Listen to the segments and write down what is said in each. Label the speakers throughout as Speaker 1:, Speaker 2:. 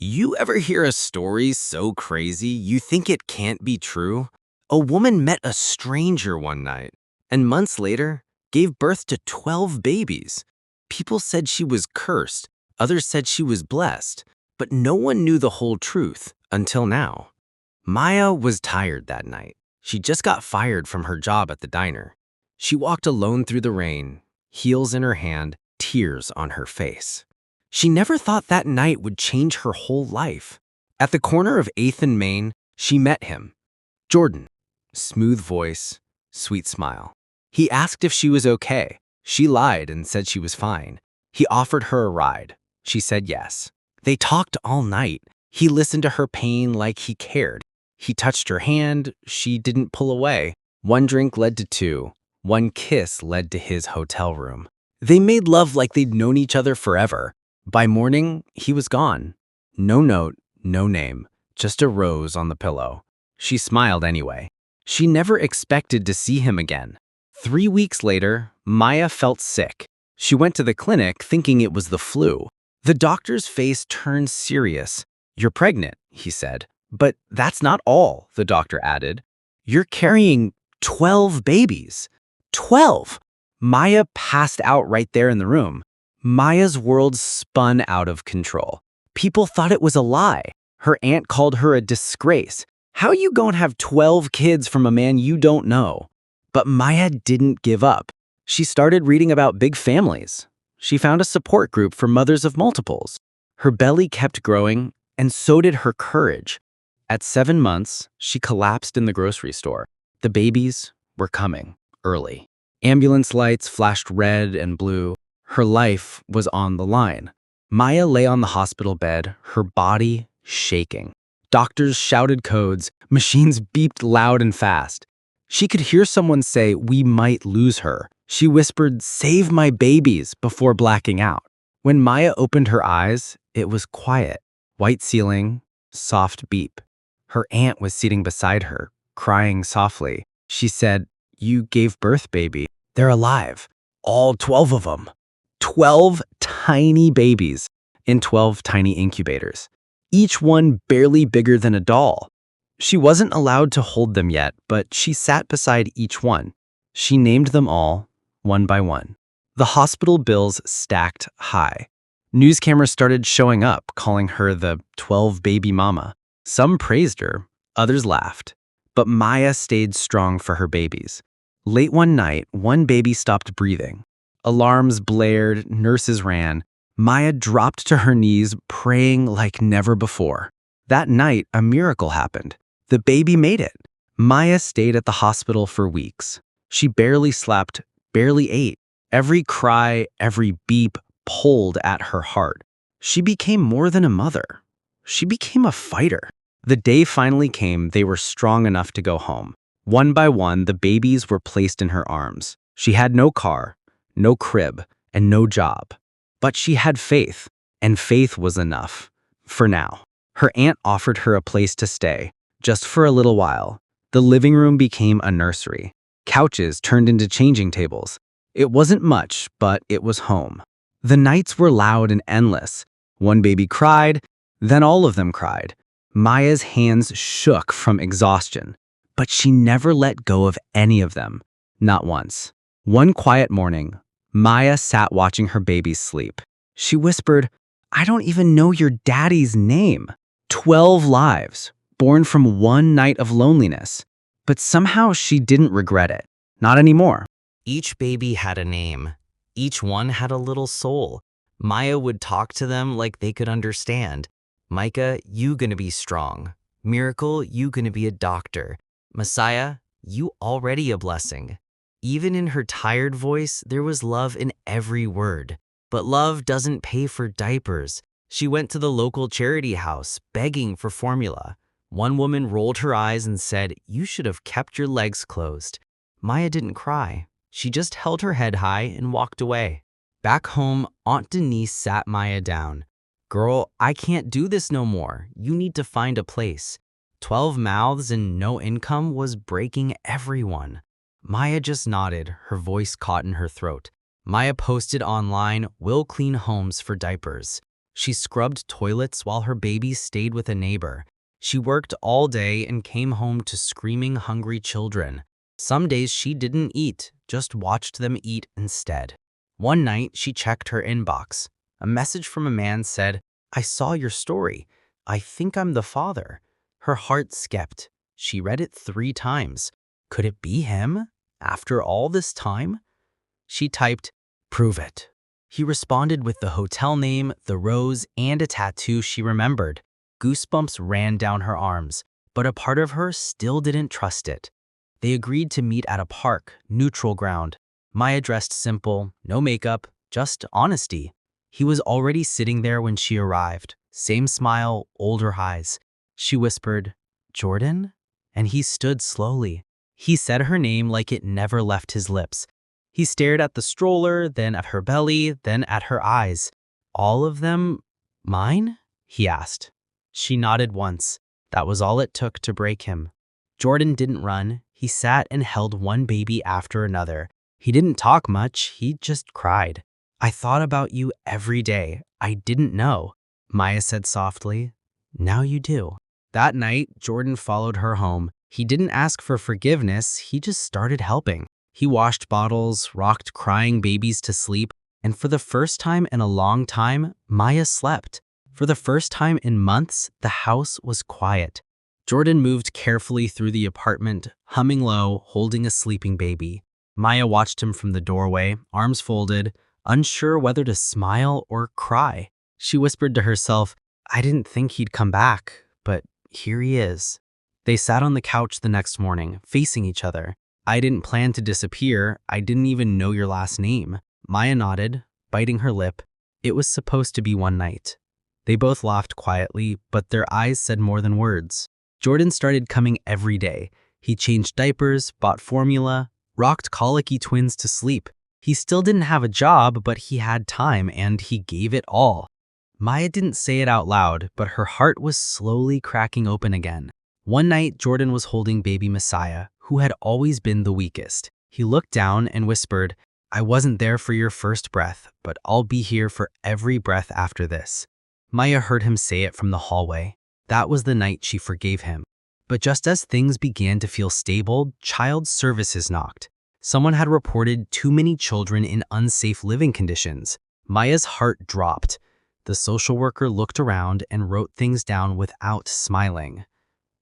Speaker 1: You ever hear a story so crazy you think it can't be true? A woman met a stranger one night and months later gave birth to 12 babies. People said she was cursed, others said she was blessed, but no one knew the whole truth until now. Maya was tired that night. She just got fired from her job at the diner. She walked alone through the rain, heels in her hand, tears on her face. She never thought that night would change her whole life. At the corner of 8th and Main, she met him. Jordan. Smooth voice, sweet smile. He asked if she was okay. She lied and said she was fine. He offered her a ride. She said yes. They talked all night. He listened to her pain like he cared. He touched her hand. She didn't pull away. One drink led to two. One kiss led to his hotel room. They made love like they'd known each other forever. By morning, he was gone. No note, no name, just a rose on the pillow. She smiled anyway. She never expected to see him again. 3 weeks later, Maya felt sick. She went to the clinic thinking it was the flu. The doctor's face turned serious. "You're pregnant," he said. "But that's not all," the doctor added. "You're carrying 12 babies." 12! Maya passed out right there in the room. Maya's world spun out of control. People thought it was a lie. Her aunt called her a disgrace. How you gonna have 12 kids from a man you don't know? But Maya didn't give up. She started reading about big families. She found a support group for mothers of multiples. Her belly kept growing, and so did her courage. At 7 months, she collapsed in the grocery store. The babies were coming early. Ambulance lights flashed red and blue. Her life was on the line. Maya lay on the hospital bed, her body shaking. Doctors shouted codes, machines beeped loud and fast. She could hear someone say, "We might lose her." She whispered, "Save my babies," before blacking out. When Maya opened her eyes, it was quiet. White ceiling, soft beep. Her aunt was sitting beside her, crying softly. She said, "You gave birth, baby. They're alive. All 12 of them." 12 tiny babies in 12 tiny incubators, each one barely bigger than a doll. She wasn't allowed to hold them yet, but she sat beside each one. She named them all, one by one. The hospital bills stacked high. News cameras started showing up, calling her the 12 baby mama. Some praised her, others laughed. But Maya stayed strong for her babies. Late one night, one baby stopped breathing. Alarms blared, nurses ran. Maya dropped to her knees, praying like never before. That night, a miracle happened. The baby made it. Maya stayed at the hospital for weeks. She barely slept, barely ate. Every cry, every beep pulled at her heart. She became more than a mother. She became a fighter. The day finally came, they were strong enough to go home. One by one, the babies were placed in her arms. She had no car, no crib, and no job. But she had faith, and faith was enough. For now. Her aunt offered her a place to stay, just for a little while. The living room became a nursery. Couches turned into changing tables. It wasn't much, but it was home. The nights were loud and endless. One baby cried, then all of them cried. Maya's hands shook from exhaustion, but she never let go of any of them, not once. One quiet morning, Maya sat watching her babies sleep. She whispered, "I don't even know your daddy's name." 12 lives, born from one night of loneliness. But somehow she didn't regret it. Not anymore.
Speaker 2: Each baby had a name. Each one had a little soul. Maya would talk to them like they could understand. "Micah, you gonna be strong. Miracle, you gonna be a doctor. Messiah, you already a blessing." Even in her tired voice, there was love in every word. But love doesn't pay for diapers. She went to the local charity house, begging for formula. One woman rolled her eyes and said, "You should have kept your legs closed." Maya didn't cry. She just held her head high and walked away. Back home, Aunt Denise sat Maya down. "Girl, I can't do this no more. You need to find a place." 12 mouths and no income was breaking everyone. Maya just nodded, her voice caught in her throat. Maya posted online, "We'll clean homes for diapers." She scrubbed toilets while her babies stayed with a neighbor. She worked all day and came home to screaming, hungry children. Some days she didn't eat, just watched them eat instead. One night, she checked her inbox. A message from a man said, "I saw your story. I think I'm the father." Her heart skipped. She read it 3 times. Could it be him? After all this time? She typed, "Prove it." He responded with the hotel name, the rose, and a tattoo she remembered. Goosebumps ran down her arms, but a part of her still didn't trust it. They agreed to meet at a park, neutral ground. Maya dressed simple, no makeup, just honesty. He was already sitting there when she arrived. Same smile, older eyes. She whispered, "Jordan?" And he stood slowly. He said her name like it never left his lips. He stared at the stroller, then at her belly, then at her eyes. "All of them mine?" he asked. She nodded once. That was all it took to break him. Jordan didn't run. He sat and held one baby after another. He didn't talk much. He just cried. "I thought about you every day. I didn't know." Maya said softly, "Now you do." That night, Jordan followed her home. He didn't ask for forgiveness. He just started helping. He washed bottles, rocked crying babies to sleep, and for the first time in a long time, Maya slept. For the first time in months, the house was quiet. Jordan moved carefully through the apartment, humming low, holding a sleeping baby. Maya watched him from the doorway, arms folded, unsure whether to smile or cry. She whispered to herself, "I didn't think he'd come back, but here he is." They sat on the couch the next morning, facing each other. "I didn't plan to disappear. I didn't even know your last name." Maya nodded, biting her lip. It was supposed to be one night. They both laughed quietly, but their eyes said more than words. Jordan started coming every day. He changed diapers, bought formula, rocked colicky twins to sleep. He still didn't have a job, but he had time, and he gave it all. Maya didn't say it out loud, but her heart was slowly cracking open again. One night, Jordan was holding baby Messiah, who had always been the weakest. He looked down and whispered, "I wasn't there for your first breath, but I'll be here for every breath after this." Maya heard him say it from the hallway. That was the night she forgave him. But just as things began to feel stable, child services knocked. Someone had reported too many children in unsafe living conditions. Maya's heart dropped. The social worker looked around and wrote things down without smiling.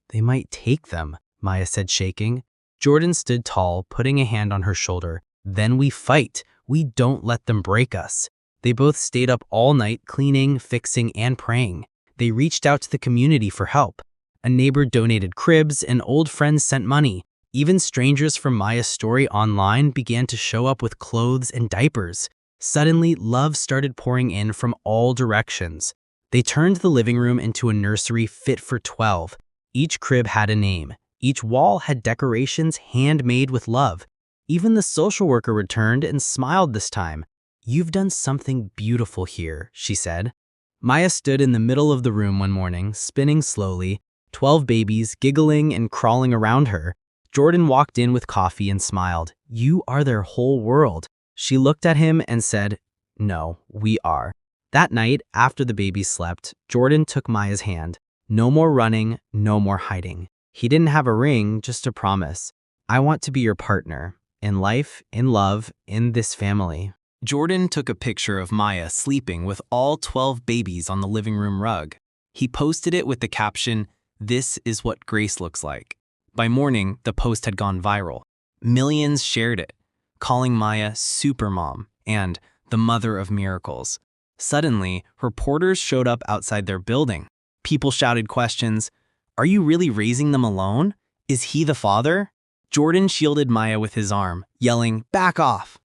Speaker 2: "They might take them," Maya said, shaking. Jordan stood tall, putting a hand on her shoulder. "Then we fight. We don't let them break us." They both stayed up all night, cleaning, fixing, and praying. They reached out to the community for help. A neighbor donated cribs, and old friends sent money. Even strangers from Maya's story online began to show up with clothes and diapers. Suddenly, love started pouring in from all directions. They turned the living room into a nursery fit for 12. Each crib had a name. Each wall had decorations handmade with love. Even the social worker returned and smiled this time. "You've done something beautiful here," she said. Maya stood in the middle of the room one morning, spinning slowly, 12 babies giggling and crawling around her. Jordan walked in with coffee and smiled. "You are their whole world." She looked at him and said, "No, we are." That night, after the babies slept, Jordan took Maya's hand. No more running, no more hiding. He didn't have a ring, just a promise. "I want to be your partner, in life, in love, in this family." Jordan took a picture of Maya sleeping with all 12 babies on the living room rug. He posted it with the caption, "This is what grace looks like." By morning, the post had gone viral. Millions shared it, calling Maya Supermom and the Mother of Miracles. Suddenly, reporters showed up outside their building. People shouted questions. "Are you really raising them alone? Is he the father?" Jordan shielded Maya with his arm, yelling, "Back off!"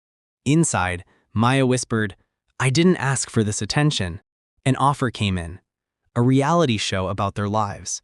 Speaker 2: Inside, Maya whispered, "I didn't ask for this attention." An offer came in, a reality show about their lives.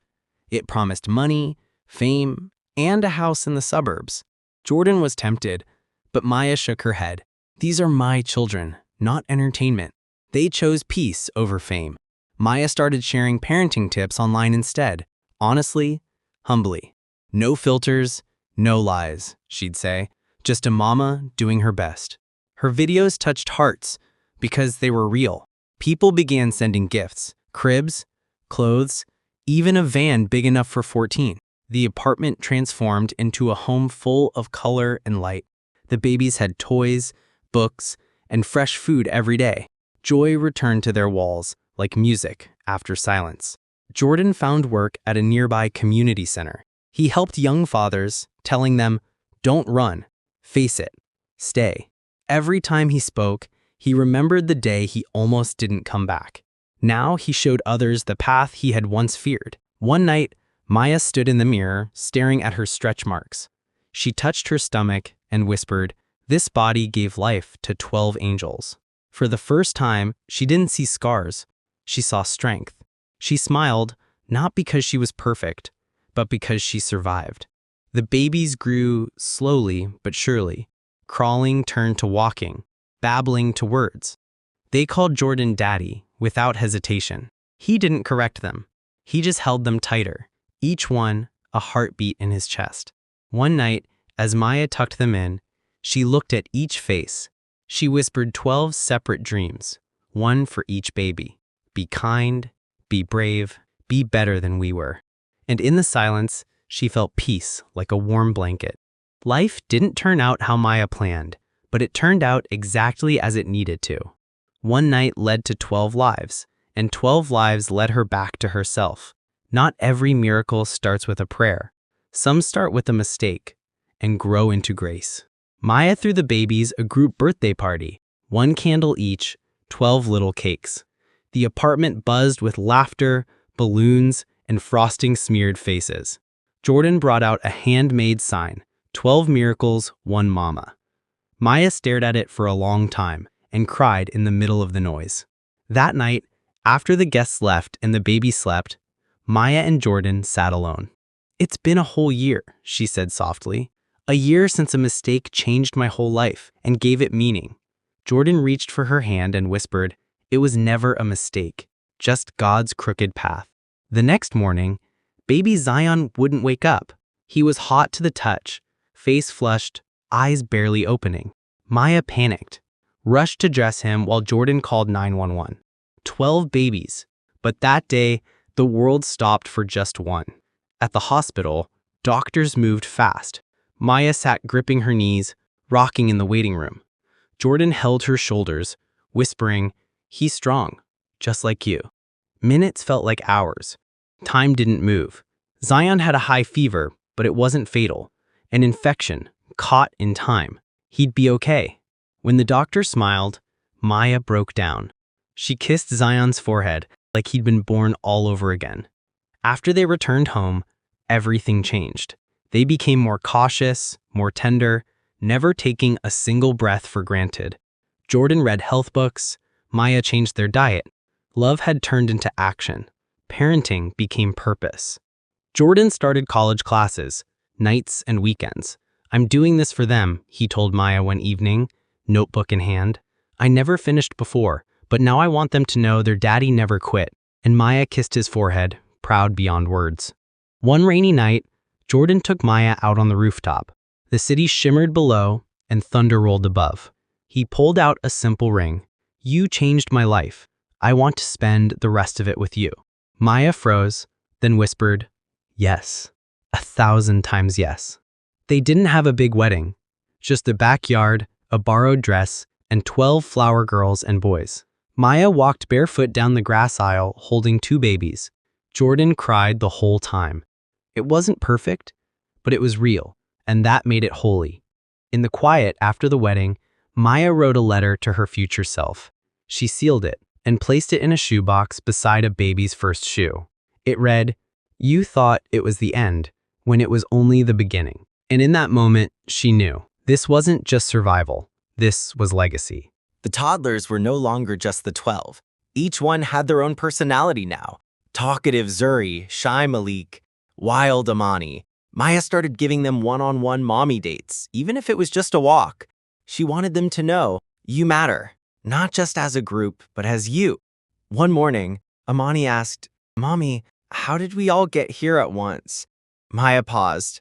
Speaker 2: It promised money, fame, and a house in the suburbs. Jordan was tempted, but Maya shook her head. "These are my children, not entertainment." They chose peace over fame. Maya started sharing parenting tips online instead, honestly, humbly. No filters, no lies, she'd say, just a mama doing her best. Her videos touched hearts because they were real.
Speaker 3: People began sending gifts, cribs, clothes, even a van big enough for 14. The apartment transformed into a home full of color and light. The babies had toys, books, and fresh food every day. Joy returned to their walls like music after silence. Jordan found work at a nearby community center. He helped young fathers, telling them, "Don't run, face it, stay." Every time he spoke, he remembered the day he almost didn't come back. Now he showed others the path he had once feared. One night, Maya stood in the mirror, staring at her stretch marks. She touched her stomach and whispered, "This body gave life to 12 angels." For the first time, she didn't see scars. She saw strength. She smiled, not because she was perfect, but because she survived. The babies grew slowly but surely. Crawling turned to walking, babbling to words. They called Jordan Daddy without hesitation. He didn't correct them. He just held them tighter, each one a heartbeat in his chest. One night, as Maya tucked them in, she looked at each face. She whispered 12 separate dreams, one for each baby. Be kind, be brave, be better than we were. And in the silence, she felt peace like a warm blanket. Life didn't turn out how Maya planned, but it turned out exactly as it needed to. One night led to 12 lives, and 12 lives led her back to herself. Not every miracle starts with a prayer. Some start with a mistake and grow into grace. Maya threw the babies a group birthday party, 1 candle each, 12 little cakes. The apartment buzzed with laughter, balloons, and frosting-smeared faces. Jordan brought out a handmade sign, 12 miracles, 1 mama. Maya stared at it for a long time and cried in the middle of the noise. That night, after the guests left and the baby slept, Maya and Jordan sat alone. "It's been a whole year," she said softly. "A year since a mistake changed my whole life and gave it meaning." Jordan reached for her hand and whispered, "It was never a mistake, just God's crooked path." The next morning, baby Zion wouldn't wake up. He was hot to the touch, face flushed, eyes barely opening. Maya panicked, rushed to dress him while Jordan called 911. 12 babies, but that day, the world stopped for just one. At the hospital, doctors moved fast. Maya sat gripping her knees, rocking in the waiting room. Jordan held her shoulders, whispering, "He's strong, just like you." Minutes felt like hours. Time didn't move. Zion had a high fever, but it wasn't fatal. An infection, caught in time. He'd be okay. When the doctor smiled, Maya broke down. She kissed Zion's forehead like he'd been born all over again. After they returned home, everything changed. They became more cautious, more tender, never taking a single breath for granted. Jordan read health books. Maya changed their diet. Love had turned into action. Parenting became purpose. Jordan started college classes, nights and weekends. "I'm doing this for them," he told Maya one evening, notebook in hand. "I never finished before, but now I want them to know their daddy never quit." And Maya kissed his forehead, proud beyond words. One rainy night, Jordan took Maya out on the rooftop. The city shimmered below and thunder rolled above. He pulled out a simple ring. "You changed my life. I want to spend the rest of it with you." Maya froze, then whispered, "Yes, 1,000 times yes." They didn't have a big wedding, just a backyard, a borrowed dress, and 12 flower girls and boys. Maya walked barefoot down the grass aisle holding 2 babies. Jordan cried the whole time. It wasn't perfect, but it was real, and that made it holy. In the quiet after the wedding, Maya wrote a letter to her future self. She sealed it and placed it in a shoebox beside a baby's first shoe. It read, "You thought it was the end when it was only the beginning." And in that moment, she knew this wasn't just survival. This was legacy.
Speaker 1: The toddlers were no longer just the 12. Each one had their own personality now. Talkative Zuri, shy Malik, wild Amani. Maya started giving them one-on-one mommy dates, even if it was just a walk. She wanted them to know, you matter, not just as a group, but as you. One morning, Amani asked, "Mommy, how did we all get here at once?" Maya paused.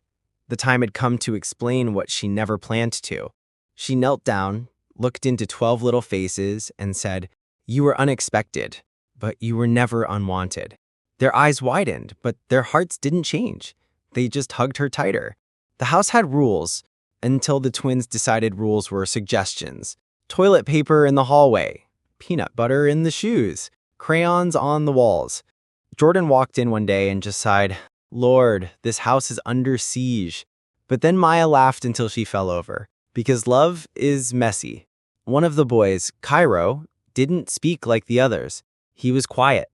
Speaker 1: The time had come to explain what she never planned to. She knelt down, looked into 12 little faces, and said, You were unexpected, but you were never unwanted. Their eyes widened, but their hearts didn't change. They just hugged her tighter. The house had rules until the twins decided rules were suggestions. Toilet paper in the hallway, peanut butter in the shoes, crayons on the walls. Jordan walked in one day and just sighed, "Lord, this house is under siege." But then Maya laughed until she fell over, because love is messy. One of the boys, Cairo, didn't speak like the others. He was quiet,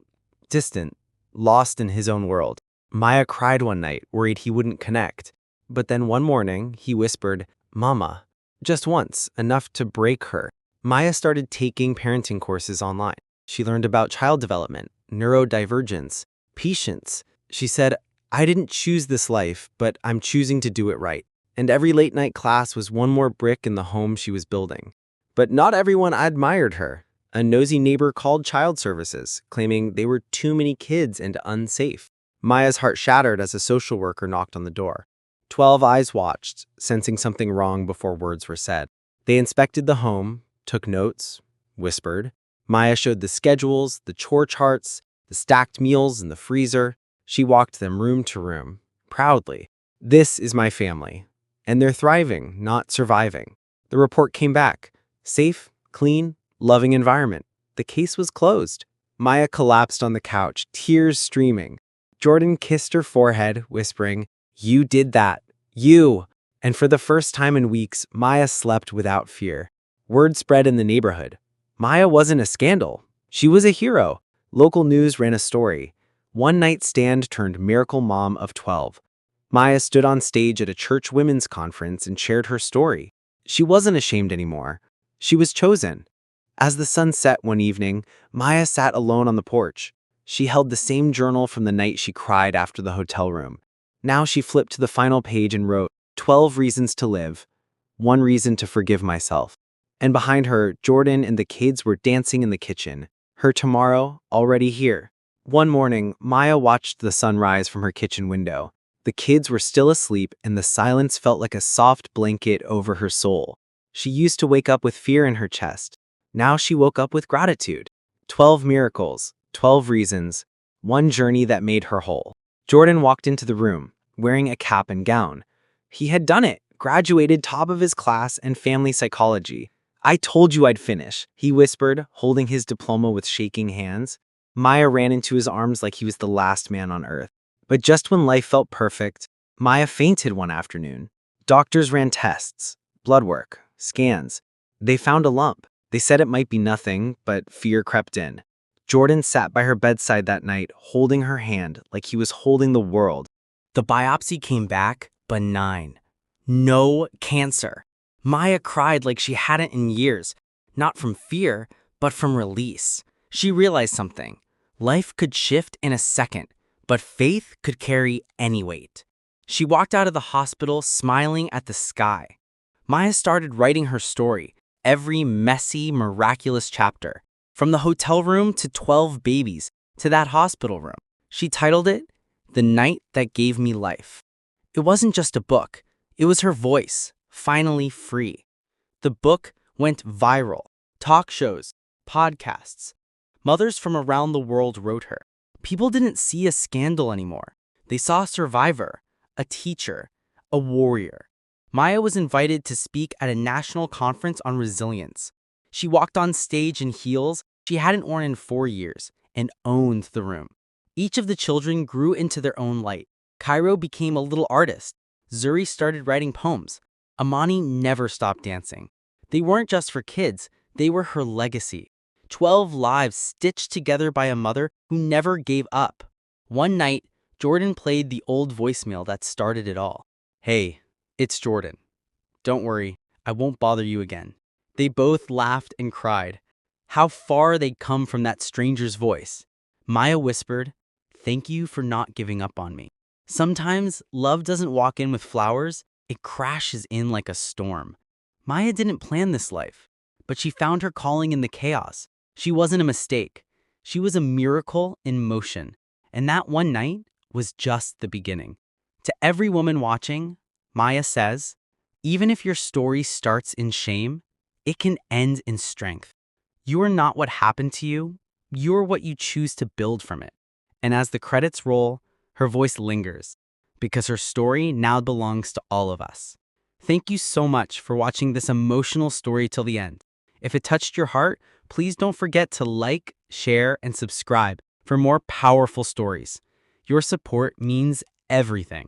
Speaker 1: distant, lost in his own world. Maya cried one night, worried he wouldn't connect. But then one morning, he whispered, "Mama," just once, enough to break her. Maya started taking parenting courses online. She learned about child development, neurodivergence, patience. She said, "I didn't choose this life, but I'm choosing to do it right." And every late night class was one more brick in the home she was building. But not everyone admired her. A nosy neighbor called child services, claiming they were too many kids and unsafe. Maya's heart shattered as a social worker knocked on the door. 12 eyes watched, sensing something wrong before words were said. They inspected the home, took notes, whispered. Maya showed the schedules, the chore charts, the stacked meals in the freezer. She walked them room to room, proudly. "This is my family. And they're thriving, not surviving." The report came back. Safe, clean, loving environment. The case was closed. Maya collapsed on the couch, tears streaming. Jordan kissed her forehead, whispering, "You did that. You." And for the first time in weeks, Maya slept without fear. Word spread in the neighborhood. Maya wasn't a scandal. She was a hero. Local news ran a story. One night stand turned miracle mom of 12. Maya stood on stage at a church women's conference and shared her story. She wasn't ashamed anymore. She was chosen. As the sun set one evening, Maya sat alone on the porch. She held the same journal from the night she cried after the hotel room. Now she flipped to the final page and wrote, 12 reasons to live, 1 reason to forgive myself. And behind her, Jordan and the kids were dancing in the kitchen, her tomorrow already here. One morning, Maya watched the sun rise from her kitchen window. The kids were still asleep, and the silence felt like a soft blanket over her soul. She used to wake up with fear in her chest. Now she woke up with gratitude. 12 miracles, 12 reasons, 1 journey that made her whole. Jordan walked into the room, wearing a cap and gown. He had done it, graduated top of his class in family psychology. "I told you I'd finish," he whispered, holding his diploma with shaking hands. Maya ran into his arms like he was the last man on earth. But just when life felt perfect, Maya fainted one afternoon. Doctors ran tests, blood work, scans. They found a lump. They said it might be nothing, but fear crept in. Jordan sat by her bedside that night, holding her hand like he was holding the world.
Speaker 3: The biopsy came back benign. No cancer. Maya cried like she hadn't in years, not from fear, but from release. She realized something. Life could shift in a second, but faith could carry any weight. She walked out of the hospital smiling at the sky. Maya started writing her story, every messy, miraculous chapter. From the hotel room to 12 babies to that hospital room. She titled it, "The Night That Gave Me Life." It wasn't just a book. It was her voice, finally free. The book went viral. Talk shows, podcasts. Mothers from around the world wrote her. People didn't see a scandal anymore. They saw a survivor, a teacher, a warrior. Maya was invited to speak at a national conference on resilience. She walked on stage in heels she hadn't worn in 4 years and owned the room. Each of the children grew into their own light. Cairo became a little artist. Zuri started writing poems. Amani never stopped dancing. They weren't just for kids, they were her legacy. 12 lives stitched together by a mother who never gave up. One night, Jordan played the old voicemail that started it all. "Hey, it's Jordan. Don't worry, I won't bother you again." They both laughed and cried. How far they'd come from that stranger's voice. Maya whispered, "Thank you for not giving up on me." Sometimes love doesn't walk in with flowers, it crashes in like a storm. Maya didn't plan this life, but she found her calling in the chaos. She wasn't a mistake. She was a miracle in motion. And that one night was just the beginning. To every woman watching, Maya says, even if your story starts in shame, it can end in strength. You are not what happened to you, you're what you choose to build from it. And as the credits roll, her voice lingers, because her story now belongs to all of us. Thank you so much for watching this emotional story till the end. If it touched your heart, please don't forget to like, share, and subscribe for more powerful stories. Your support means everything.